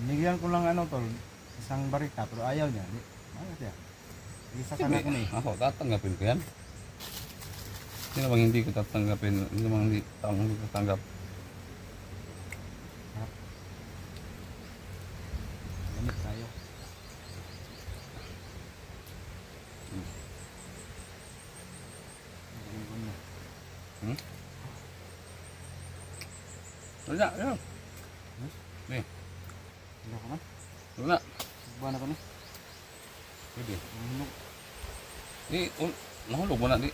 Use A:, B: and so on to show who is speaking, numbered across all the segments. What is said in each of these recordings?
A: Binigyan ko lang ano tol, isang barita pero ayaw niya. Di, bakit yan? Isa ka na ko ni.
B: Ako, tatanggapin ko yan. Hindi namang hindi ko tatanggapin. Hindi namang hindi ko tatanggap.
A: Gamit tayo.
B: Hmm? Wala, wala. Nih,
A: Wala ka man?
B: wala.
A: Buwan na kami.
B: Pwede.
A: Nahulog.
B: Di, nahulog mo na, di.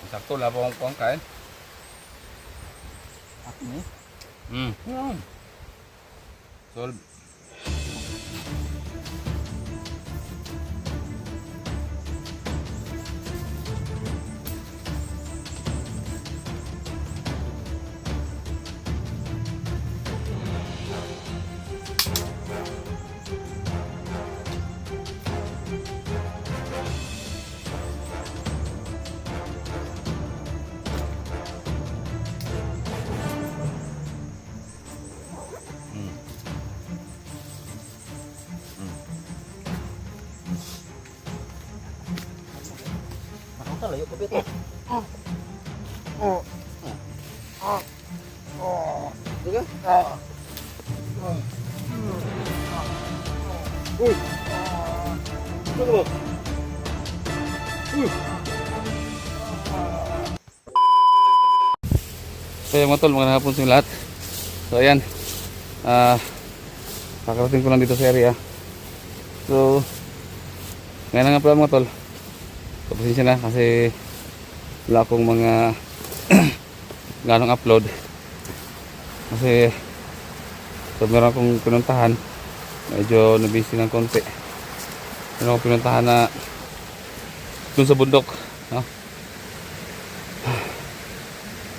B: Sakto, wala pa akong kuwang kain.
A: Ako na eh.
B: Yan. Solve.
A: Nakauta layo ko bito. Diga? Uy! Ano ba? Uy!
B: So yung mga tol, magandang hapon sa inyo lahat. So ayan, kakarating ko lang dito sa area. So ngayon na nga pala mga tol. So pasensya na kasi wala akong mga ganong upload. Kasi so meron akong pinuntahan. Medyo nabisi ng konti. Meron akong pinuntahan na dun sa bundok, no?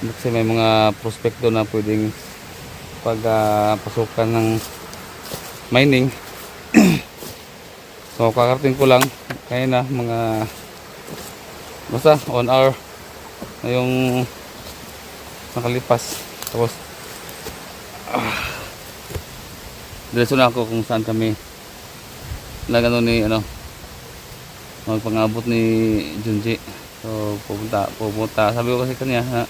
B: Kasi may mga prospekto na pwedeng pagpasukan ng mining. So kakarating ko lang kaya na mga basta 1 hour na yung nakalipas. Tapos diretso na ako kung saan kami nagano ni ano magpangabot ni Junji. So pupunta sabi ko kasi kanya na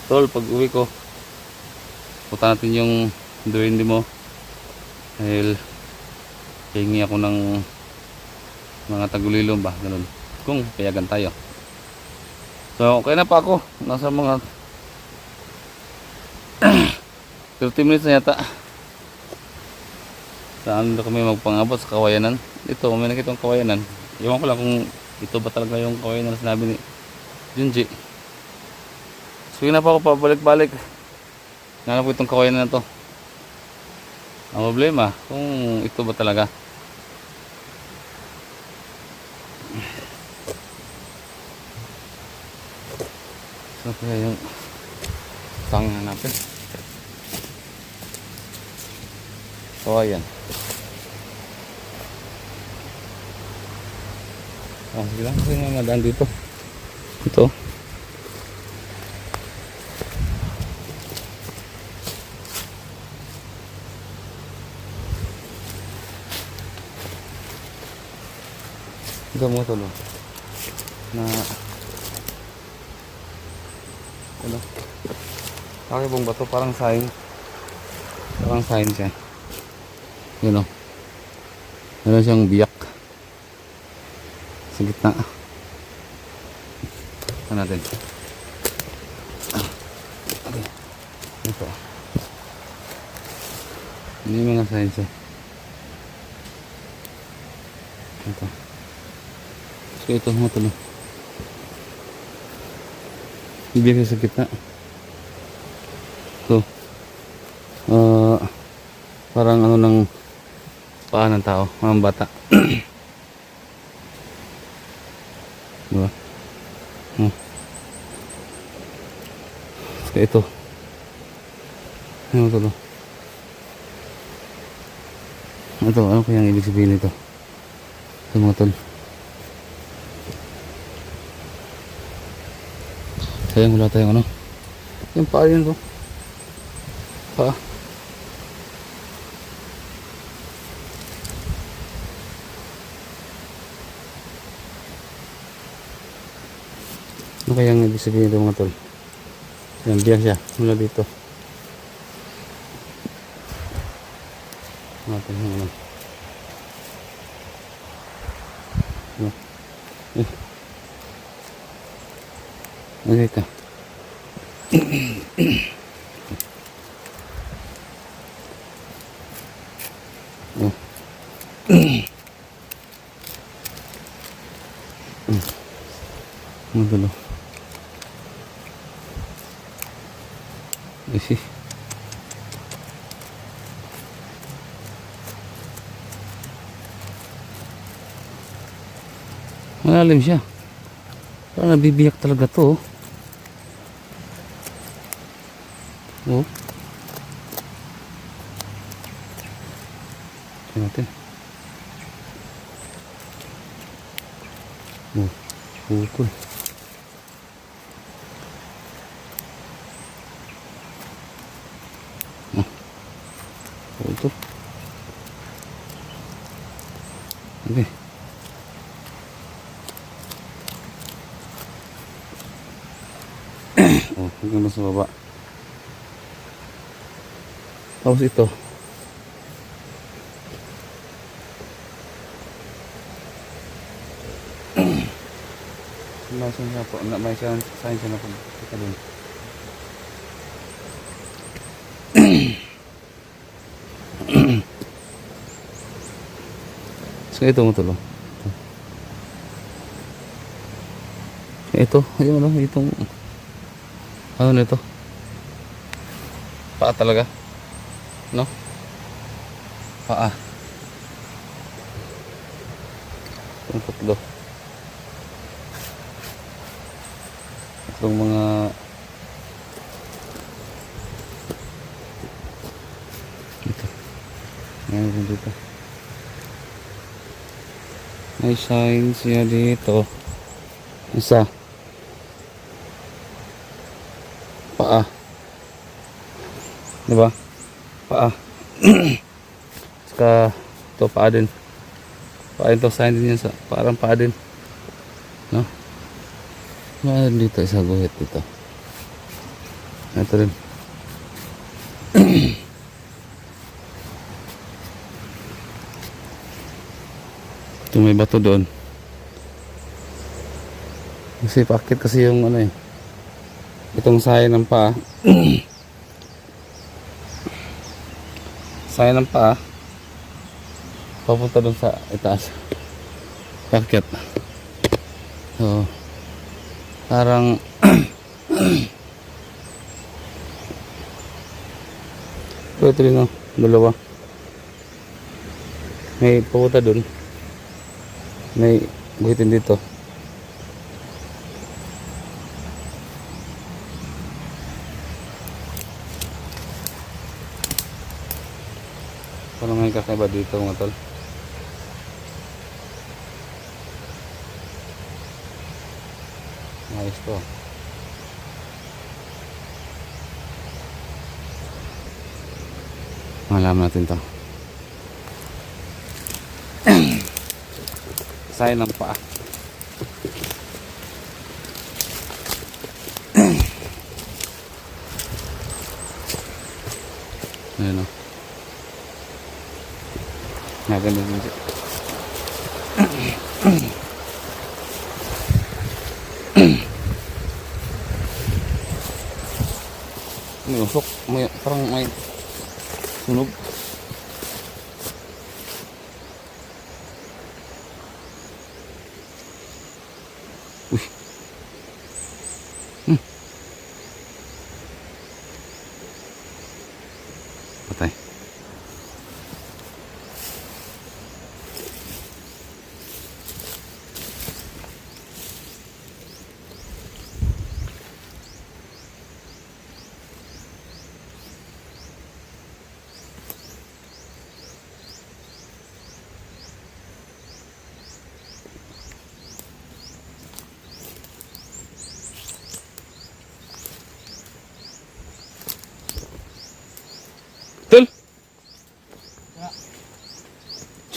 B: tol, pag uwi ko punta natin yung duwende mo dahil hingi ako ng mga tagulilong ba, ganun, kung payagan tayo. So okay na pa ako, nasa mga 30 minutes na yata. Saan na kami magpangabot sa Kawayanan. Ito, may nakitang Kawayanan. Ewan ko lang kung ito ba talaga yung Kawayanan na sinabi ni Junji. So yun na pa ako pabalik-balik. Nanap ko itong Kawayanan na to. Ang problema kung ito ba talaga. So kaya yung tangan natin. So ayan. Sige lang kasi nga madaan dito. Ito. Ito mo tulo. Na ano? Kakibong bato parang sign. Parang sign siya. Yun o. Meron siyang biyak sa gitna. Ito natin. Okay. Ito. Hindi yung mga sign siya. Ito. So ito mga tulo. Biyak sa gitna. So parang ano ng paa ng tao, mga bata. Diba? So ito. Ano ito? Ito, ano kayang ibig sabihin nito? Ito mga tol. Sayang wala tayong ano. Yung paa yun to. Pa. Ano kayang ibig sabihin ito mga tol? Yan, biyak siya mula dito. Natin yung ano. Ano? Okay ka. Oh. Ano tulo? Isi. Malalim siya. Parang nabibiyak talaga to. Oh. Tingnan natin. Oh, putol. Oh. Putol. Okay. Oh, hanggang sa baba. Tapos ito. May siya po, may sign siya na po. Ito din. So ito mo tulo. Ito, ayun ano, itong ano nito? Paa talaga. No? Paa. Itong tatlo. Tatlong mga ito. Ngayon din dito. May sign siya dito. Isa. Paa. Diba? Paa. Saka ito paa din. Paa ito, sign din yan sa parang paa din. No? Mayroon dito, isa guhit dito. Ito rin. Ito may bato doon. Kasi pakit kasi yung ano eh. Itong sayo ng paa. Sayo ng paa. Papunta doon sa itaas. Pakit. So, parang ito rin o, dalawa. May papunta doon. May guhitin dito. Parang may kakaiba dito mga tol. Ayos to. Malaman natin to. Sayo ng paa. Ayan o. Naganda din siya. May usok. Parang may sunog. Uy. Patay.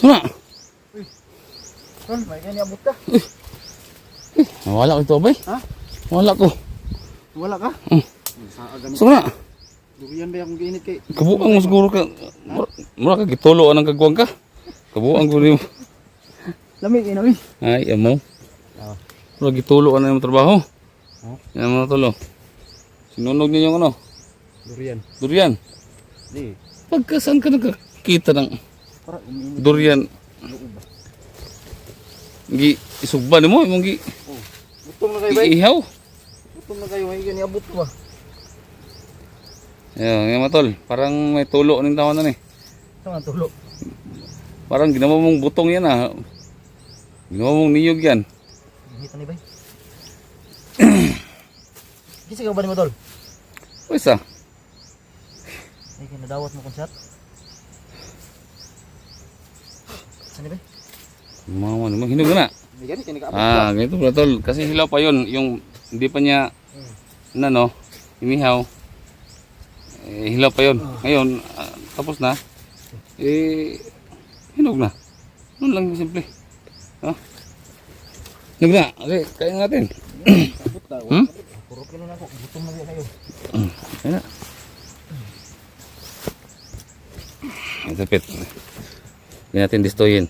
B: Suna.
A: Tol, may ganyan abot ka.
B: Nawala ko ito, bay.
A: Ha?
B: Wala ko.
A: Wala ka?
B: Hmm.
A: Sa agam.
B: Suna.
A: Durian ba akong giinit kay?
B: Kabuang mo siguro ka. Mura ka gitulo anang kagwang ka. Kabuang ko rin.
A: Lamig ina uy.
B: Ay, amo.
A: Oh.
B: Mura gitulo anang yung trabaho.
A: Oh.
B: Yan mga tulo. Sinunog niyo yung ano?
A: Durian.
B: Durian.
A: Di.
B: Pagka saan ka nakakita ng
A: Para umiinit.
B: durian?
A: Loob ba?
B: Gi isugba mo, imong gi
A: Oh. Gutom na kayo ba?
B: ihaw.
A: Gutom na kayo, may ganyan abot ba?
B: Ayun, mga tol. Parang may tulo ning tawanan eh.
A: Ito nga tulo.
B: Parang ginawa mong butong yan ah. Ginawa mong niyog yan.
A: Hita ni bay. Kisa ka ba ni mo tol?
B: Wais ah.
A: Ay kinadawat mo kung shot. Saan ni bay?
B: Mama naman, hinog na.
A: May gani kini ka abot.
B: Ah, ganito pala tol. Kasi hilaw pa yun. Yung hindi pa niya, ano, inihaw. Eh, hilaw pa yun. Ngayon, tapos na. Eh, hinog na. Noon lang yung simple. Ha? Hinog na. Okay, kain natin.
A: Abot na.
B: Hmm?
A: Puro kilo na ako. Gutom na kayo.
B: Kain na. Ito pit. Hindi natin distoyin.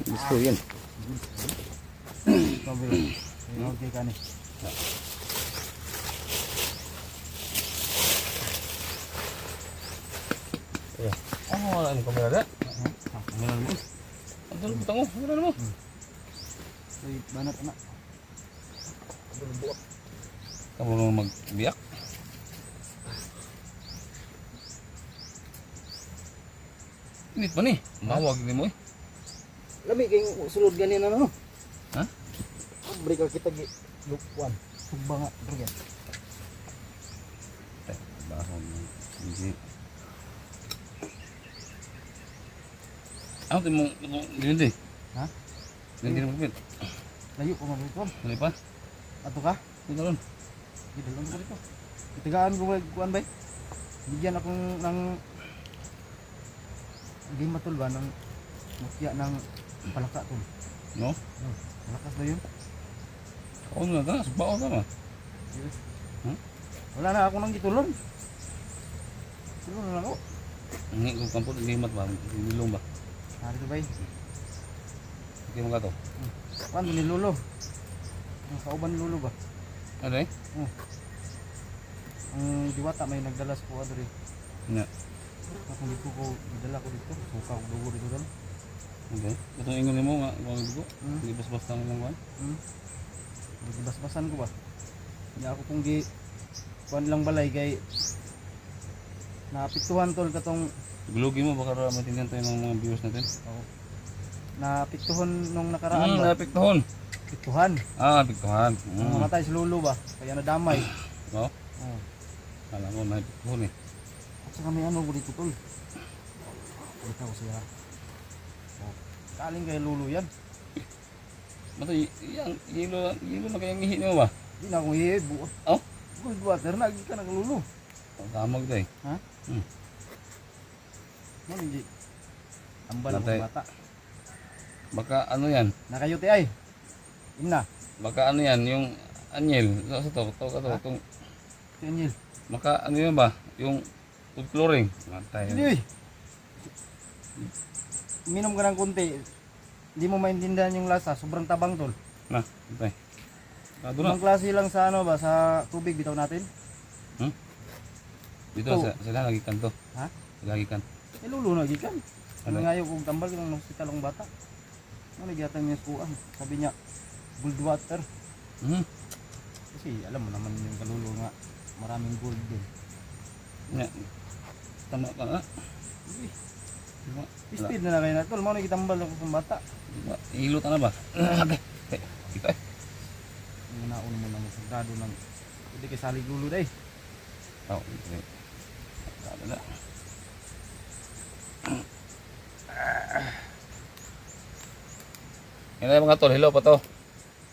B: Distoyin.
A: Sabi. Okay ka ni.
B: Oh, wala mo kamera da. Kamera mo. Ano mo tango? Kamera mo.
A: Ay banat na.
B: Kamu mau magbiyak? Init pa ni. Mawag ni mo eh.
A: Lami kay sulod ganin ano.
B: Ha?
A: Break ka kita gi lukwan. Sugba nga durian.
B: Bahon. Hindi. Ano mo gini?
A: Ha?
B: Gini mo pit.
A: Layo ko man dito.
B: Dali pa.
A: Ato ka?
B: Dito ron.
A: Dito lang ko dito. Itigaan ko ba kuan bay? Bigyan akong ng hindi matulba ng mutya ng palaka tol.
B: No?
A: Malakas ba yun?
B: Oh, na ta, subaw ka ma. Hmm?
A: Wala na ako nang gitulon. Tulon na lang ako.
B: Ngi ko kampo limat ba? Nilong ba?
A: Narito bay.
B: Okay mo ka to.
A: Paano ni Lolo? Ang kauban ni Lolo ba?
B: Ano eh?
A: Ang diwata may nagdalas po adri.
B: Nga.
A: Ako dito ko dala ko dito. Suka ko dugo dito dal.
B: Okay. Itong ingon mo nga, kung dugo.
A: Hmm.
B: Hindi bas-bas lang lang kuan.
A: Bas-basan ko ba? Hindi ako kung gi kuan lang balay kay napiktuhan tol katong
B: Gulugi mo baka ra matindihan tayo ng mga viewers natin.
A: napiktuhan nung nakaraan ba?
B: Napiktuhon.
A: Piktuhan.
B: Piktuhan.
A: Namatay si Lolo ba? Kaya nadamay.
B: Oh,
A: Oh.
B: alam mo napiktuhon eh.
A: At saka may ano ko dito tol. Ikaw siya. Oh. Kaling kay Lolo yan.
B: Bato yang yelo na kayang ihi mo ba?
A: Di na akong hihi. Buot.
B: Oh?
A: Good water na. Agi ka na kay Lolo.
B: Tamag day.
A: Ha? Ano hindi? Ambal ako
B: Natay.
A: bata.
B: Baka ano yan?
A: Nakayuti ay. Ina.
B: Baka ano yan yung anyel. Sa to ka to.
A: Ha?
B: Itong
A: Tianyil.
B: maka ano yun ba? Yung food chlorine. Matay.
A: Hindi uy. Minom ka ng konti. Hindi mo maintindihan yung lasa. Sobrang tabang tol.
B: Na, matay. Doon na.
A: Ibang klase lang sa ano ba? Sa tubig bitaw natin.
B: Dito
A: Oh.
B: sila lagi kan to.
A: Ha?
B: Lagi kan.
A: Eh Lolo na gikan.
B: Ano?
A: Ano ngayon kung tambal ng hospital ang bata. Ano nagyatan niya sukuan. Sabi niya gold water. Kasi alam mo naman yung kalulo nga maraming gold din.
B: Nya. Tama ka nga.
A: Uy,
B: Diba?
A: speed na kayo na tol. Mao nagitambal ako sa bata.
B: Diba? Ihilo ta na ba? Okay. Kita eh.
A: Yung nauna mo na masagrado ng hindi kay salig lulo day.
B: Oh, okay. Wala. Yan na mga tol, hello pa to.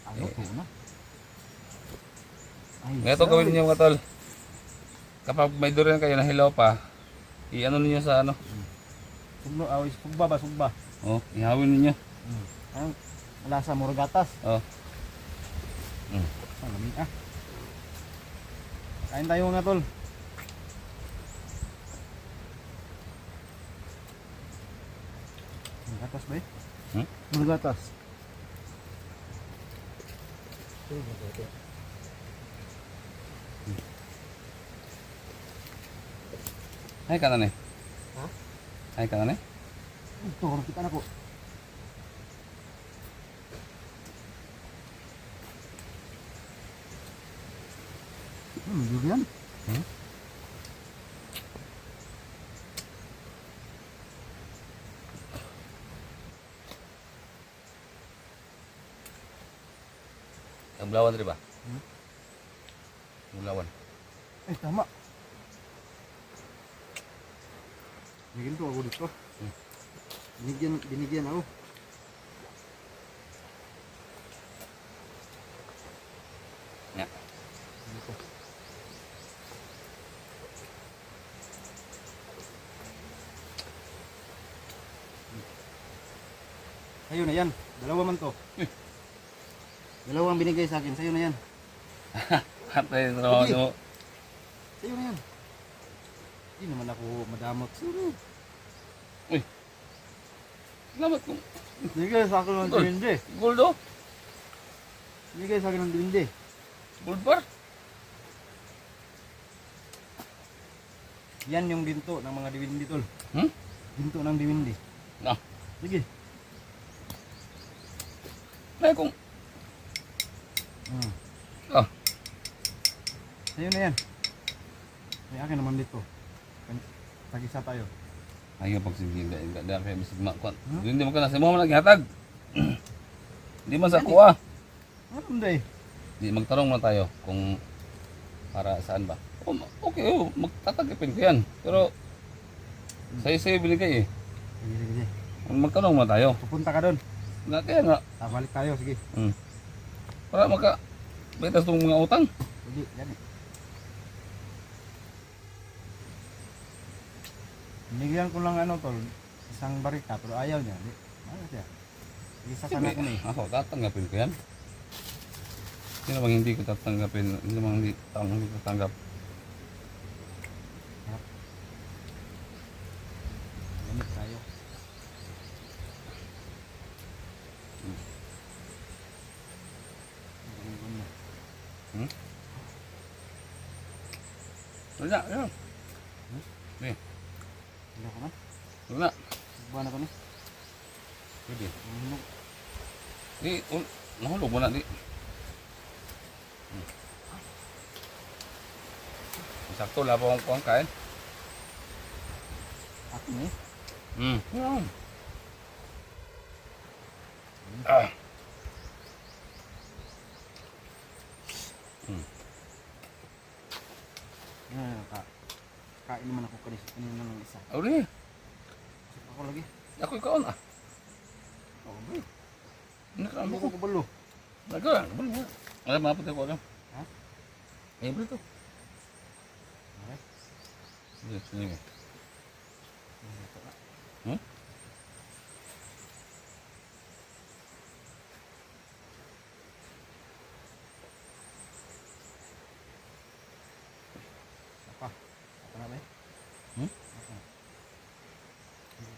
A: Ano ko na? Ay,
B: Ngayon to gawin niyo mga tol. Kapag may durian kayo na hello pa, I-ano ninyo sa ano?
A: Sugno, sugba ba, sugba.
B: Oh, ihawin ninyo.
A: Ang lasa mo gatas.
B: Oh.
A: Ang lamig ah. Kain tayo mga tol. Gatas ba eh? Gatas.
B: Ay ka na ni.
A: Ha?
B: Ay ka na ni.
A: Ito, nakita na ko. Durian.
B: Ang bulawan rin ba? Bulawan.
A: Tama. Binigyan to ako dito. Binigyan ako.
B: Ya.
A: Dito. Sa'yo na yan. Dalawa man to. Dalawang binigay sa akin. Sa'yo na yan.
B: Atay trabaho
A: Sige.
B: mo.
A: Sa'yo na yan. Hindi naman ako madamot. Sino?
B: Salamat kung
A: Binigay sa akin ng
B: Gold.
A: dibindi.
B: gold oh.
A: Binigay sa akin ng dibindi.
B: Gold bar.
A: Yan yung ginto ng mga dibindi tol.
B: Hmm?
A: Ginto ng dibindi.
B: Ah.
A: Sige.
B: Ay kung ah.
A: Sa'yo na yan. May akin naman dito. Tag-isa tayo.
B: Ayaw pag sige da kay bisig makon. Hindi mo kana sa mo man naghatag. Hindi man sa kuha.
A: Ano hindi?
B: Di magtarong na tayo kung para saan ba. Oh, okay, oh, magtatagipin ko yan. Pero sa'yo binigay eh.
A: Sige, sige, sige.
B: Magtanong na tayo.
A: Pupunta ka doon.
B: Na kaya nga,
A: Balik tayo, sige.
B: para maka betas tong mga utang.
A: Sige, yan eh. Binigyan ko lang ano tol, isang barika pero ayaw niya. Di, ano siya? Isa ka na ko eh.
B: Ako, tatanggapin ko yan. Sino bang hindi ko tatanggapin? Sino bang hindi ko tatanggap?
A: Lamig tayo.
B: Wala, yan.
A: Wala ka man?
B: Wala.
A: Buwan na ko ni.
B: Pwede.
A: Ano?
B: Di, nahulog mo na, di. Sakto, wala pa akong kuhang kain.
A: Ako ni.
B: Yan. Ah.
A: Kain naman ako kanina ng isa.
B: Uli,
A: Ako lagi.
B: ako ikaw na.
A: Oo, bro.
B: Nakakamo
A: Ano
B: ko.
A: ko kabalo?
B: Nagka, bali mo. Alam, mapatay ko alam.
A: Ha?
B: Eh, bali to.
A: Okay.
B: Sige, sige. Hmm?
A: Apa? Apa na ba eh?
B: Hmm?
A: Apa?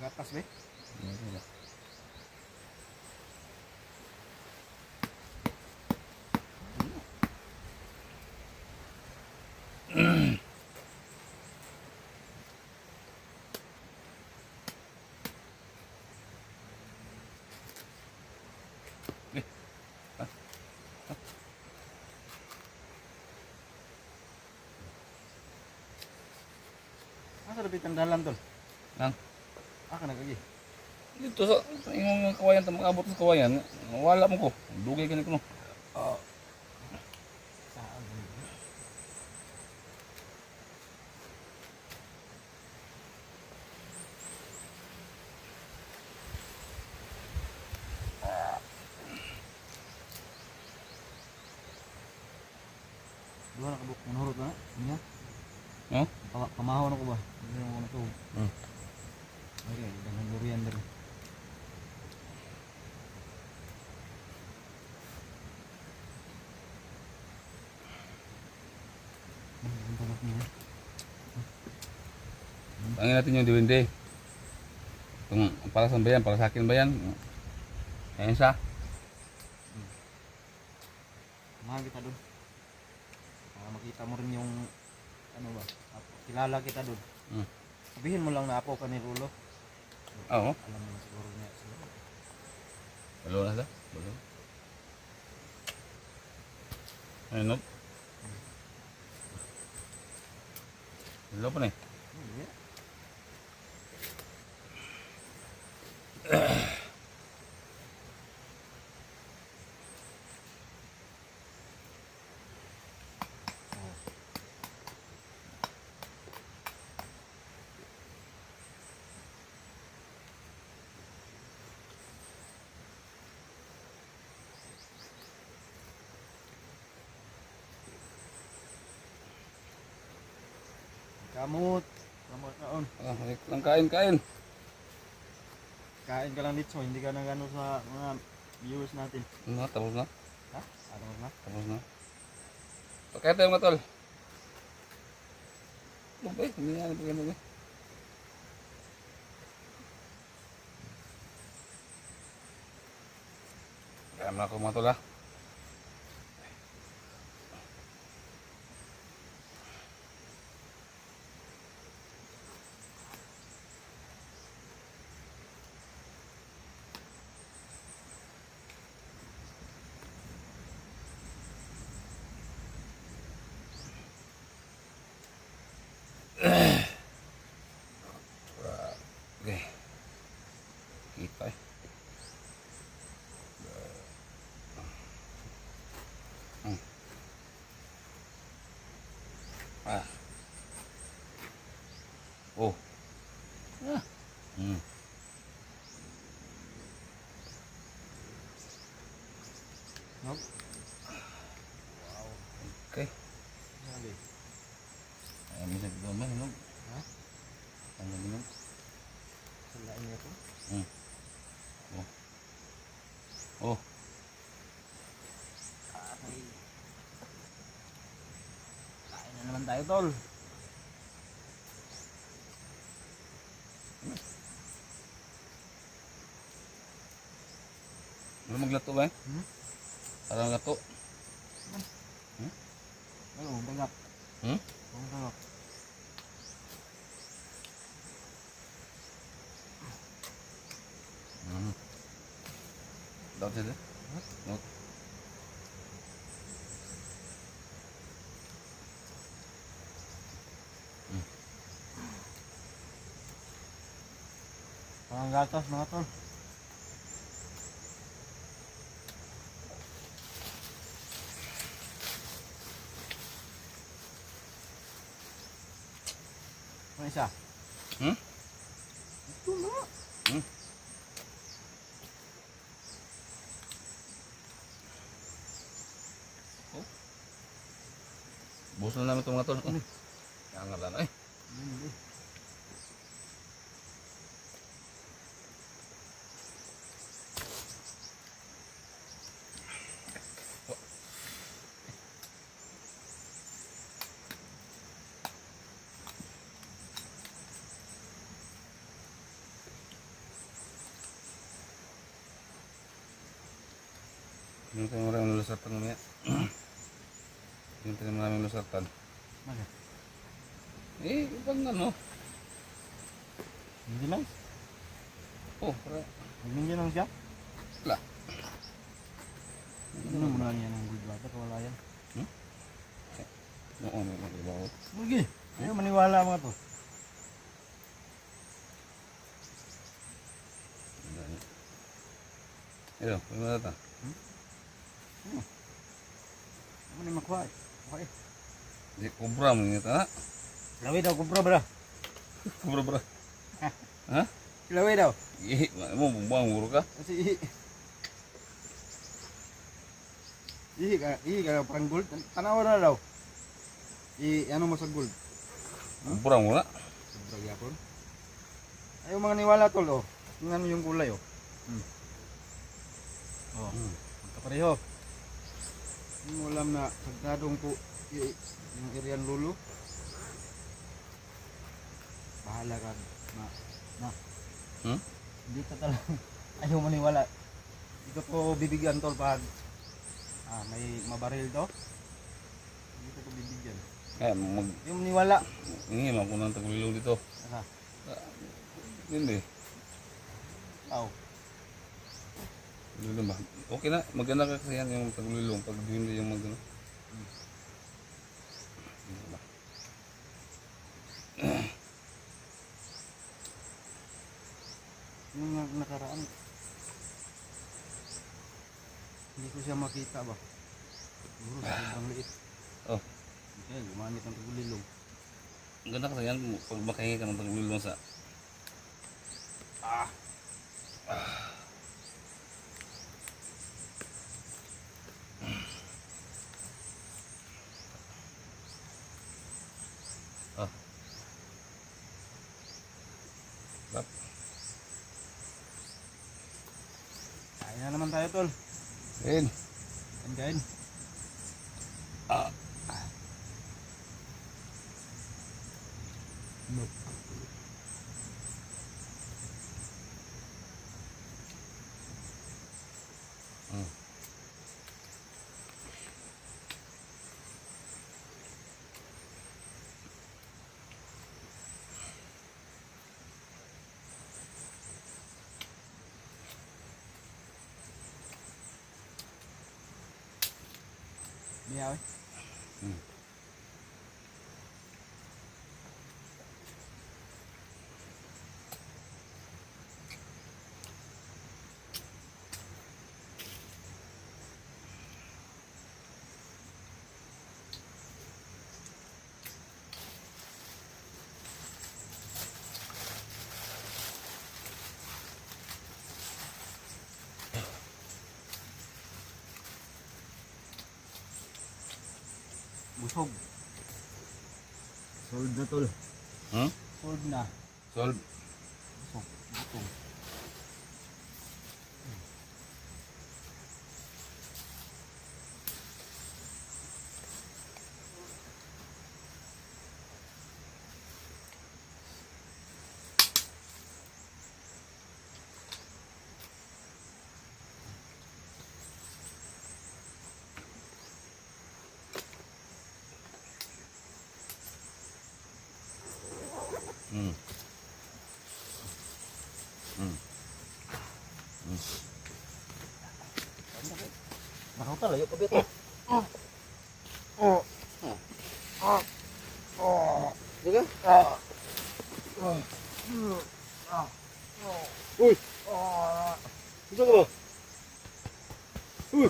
A: Gatas ba eh? Asa lebih tendalan tol?
B: Nang?
A: Aka na kagi.
B: Dito sa imong kawayan, makabot sa kawayan, wala mo ko. Dugay ka ni kuno.
A: Saan? Dua na kabuk menurut na? Niya.
B: Oh?
A: Kamahon ako ba? Hindi ako na to.
B: Hmm.
A: Okay, dengan durian dari. Ang tanak niya.
B: Tangin natin yung diwindi. Kung para sa bayan, para sa akin ba yan? Ayan siya.
A: Mahal kita doon. Para makita mo rin yung ano ba? Kilala kita doon.
B: Hmm.
A: Sabihin mo lang na apo ka ni Rulo.
B: Oo.
A: Alam mo na siguro niya.
B: Balo na siya. Balo. Ayun no. Balo pa na eh.
A: Yeah. Kamot. Kamot kaon.
B: Ah, lang kain.
A: Kain ka lang dito, hindi ka nang ano sa mga viewers natin.
B: Ano, tapos na?
A: Ha? Ano na?
B: Tapos na. Pakaya tayo mga tol. Lubay, hindi nga na pagyan lubay. Kaya mo na ako mga tol ha. Okay. Kita eh. Ah. Oh. Ah. Hmm.
A: Nope.
B: Okay.
A: Sabi.
B: Ayan, bisa didomba minum.
A: Ha?
B: Tanggal minum.
A: Salain niya to.
B: Hmm. Oh. Oh.
A: Kain na naman tayo, tol.
B: Ano maglato ba eh?
A: Hmm?
B: Parang lato.
A: Ano, tagak.
B: Hmm?
A: Ang tagak.
B: Hmm. Dapat sila?
A: Huh?
B: No.
A: Ang gatas mga tol. Ano isa?
B: Hmm?
A: Ito na.
B: Hmm? Oh. Buso na namin ito mga tol. Oh. Yangar na eh.
A: Hindi.
B: Yung tayo maraming lulusatan mamaya. Yung tayo maraming lulusatan.
A: Bakit?
B: Eh, ibang ano.
A: Hindi lang.
B: Oh, para.
A: Hindi lang siya.
B: Wala.
A: Ano mo na niya ng good water? Wala yan.
B: Oo, may maglabaw.
A: Sige. Ayaw maniwala mga to.
B: Ayo, gimana ta?
A: Ano ni makuha? Okay.
B: Di kubra mo nga ta.
A: Laway daw, kumpro bro.
B: Kubra bra. Ha?
A: Laway daw.
B: Ihi, mo buang muro ka.
A: Kasi ihi ka parang gold. Tanawa na daw. Ano mo sa gold?
B: Pura muna.
A: Sobra gyapon. Ayaw mga niwala tol oh. Tingnan mo yung kulay oh. Oh. Magkapareho. Yung ulam na sagradong po yung Irian Lulu. Bahala ka na. Dito talaga. Ayaw maniwala. Dito ko bibigyan tol pag may mabaril to. Dito ko bibigyan. Yung maniwala.
B: Ini mo ko nang tagulilong dito. Hindi. Lulong ba? Okay na, maganda ka kasi yan yung tagulilong pag hindi yung magano.
A: Yung nakaraan hindi ko siya makita ba? Siguro sobrang liit. Okay, gumamit ng tagulilong.
B: Ang ganda kasi yan pag makahingi ka ng tagulilong sa
A: Kain na naman tayo tol.
B: Kain.
A: Kain. Miyaw eh. Busog. Sold na tol. Sold na.
B: Solve.
A: Busog. Busog. Nakautal ayo kabit. Diga? Uy. Bisa ka ba? Uy.